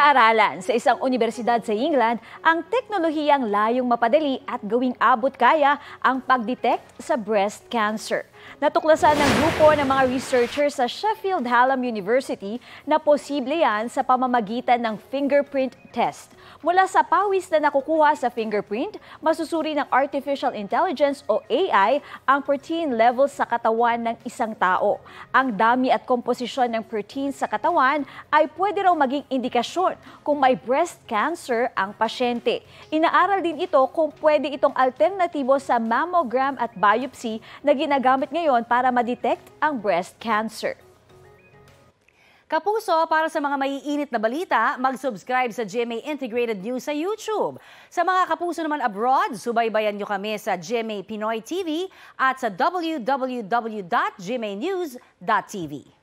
Pinag-aaralan sa isang unibersidad sa England ang teknolohiyang layong mapadali at gawing abot kaya ang pag-detect sa breast cancer. Natuklasan ng grupo ng mga researchers sa Sheffield Hallam University na posible yan sa pamamagitan ng fingerprint test. Mula sa pawis na nakukuha sa fingerprint, masusuri ng artificial intelligence o AI ang protein levels sa katawan ng isang tao. Ang dami at komposisyon ng protein sa katawan ay pwede raw maging indikasyon kung may breast cancer ang pasyente. Inaaral din ito kung pwede itong alternatibo sa mammogram at biopsy na ginagamit ngayon para ma-detect ang breast cancer. Kapuso, para sa mga maiinit na balita, mag-subscribe sa GMA Integrated News sa YouTube. Sa mga kapuso naman abroad, subaybayan nyo kami sa GMA Pinoy TV at sa www.gmanews.tv.